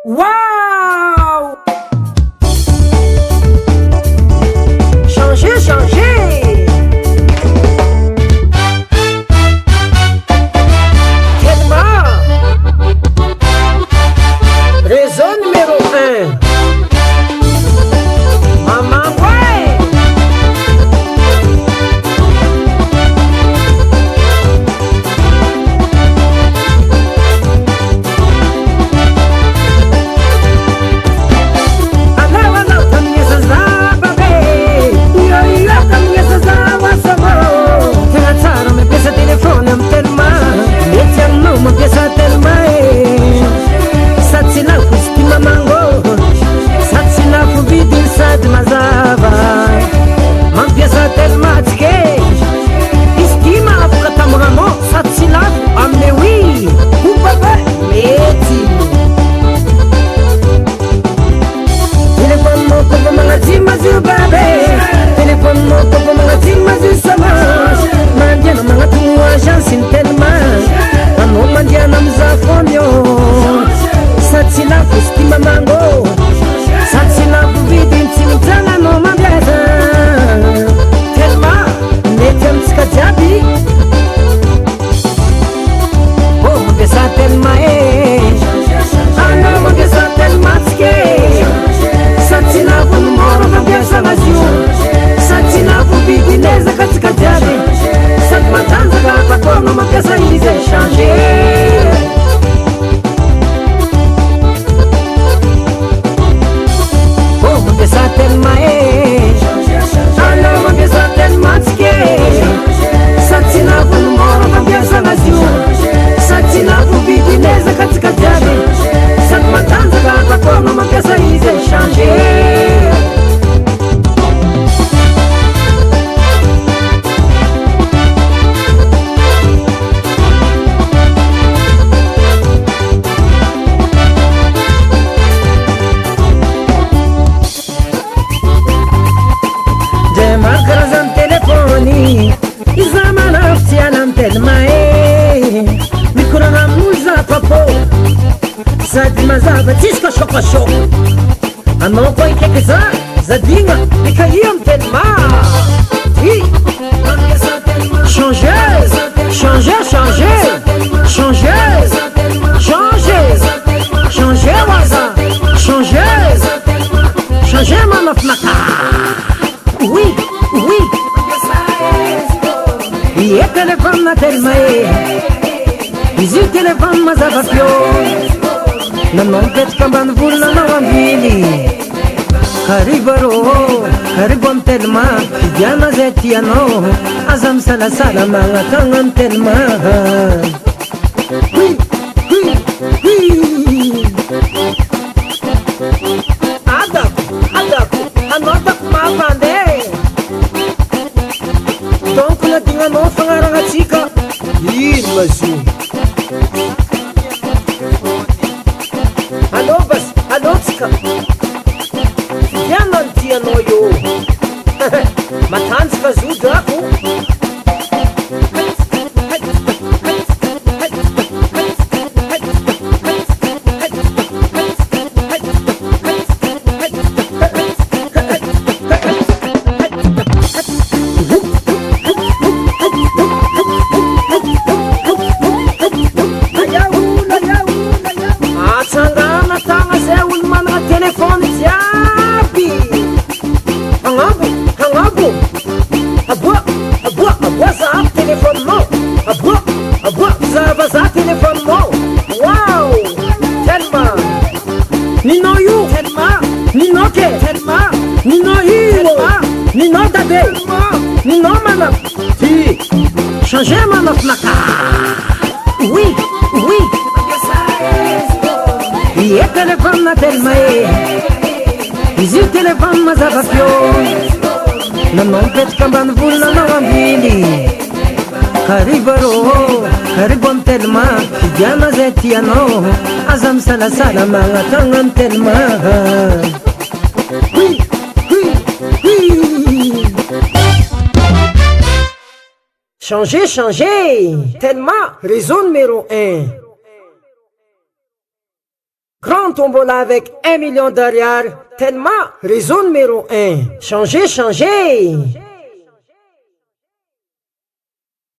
Waouh! Changer, changer! Tellement! Raison numéro 1. Maman, ouais! Mampiasa telma sady tsy lafo izy ty mamango sady tsy lafo vidiny sady mazava mampiasa telma tsike izy ty mahafaka tamorano sady tsy lafo amine oi ombaba mety téléphone kofa magnatimy azy io babe téléphone kofa magnatimy azy io samange mandiana magnatogno agence ny telma anao mandiana amiza fony io sady tsy lafo izy ty mamango sady tsy lafo vidiny tsy mijagna anao mampiasa telma mety amitsika jiaby oh mampiasa telma anao mampiasa telma tsike sady tsy lafo ny mora mampiasa azy io sady tsy lafo vidiny ezaka tsika jiaby sady matanjaka afakonao mampiasa izy changer oh mampiasa telma anao mampiasa telma tsike sady tsy lafo ny mora mampiasa azy io sady tsy lafo vidiny ezaka tsika jiaby sady matanjaka afakonao mampiasa izy changer karazany telefony iza manafo tsy anamy telma mikorana amin'olo za papo sady mazava tsisy kashokashok anao koa ikaiky za digna ika i amy telma i changer changer changer changer changer changer waza changer changer manafinaka oui oui e telefone na telma izy io telefone mazava fio nanao mipetraka ambany volo nanao ambily karivo arô karivo amy telma idiana zay tianao aza misalasala magnatagna amy telma oui oui oui adako adako anao dako mahafandy donc nadignagnao fagnaragnatsika ino mazio allô bas allô tsika iana ny tianao io matanjaka zody ako changer manafinaka oui oui e telefone na telma izy io telefone mazava fio nanao mipetraka ambany volo nanao ambily karivo arô karivo amy telma idiana zay tianao aza misalasala magnatagna amy telma oui oui oui changer changer telma réseau numéro 1 grande en tombola avec 1 million d'ariard. Tellement, raison numéro 1. Changez, changez.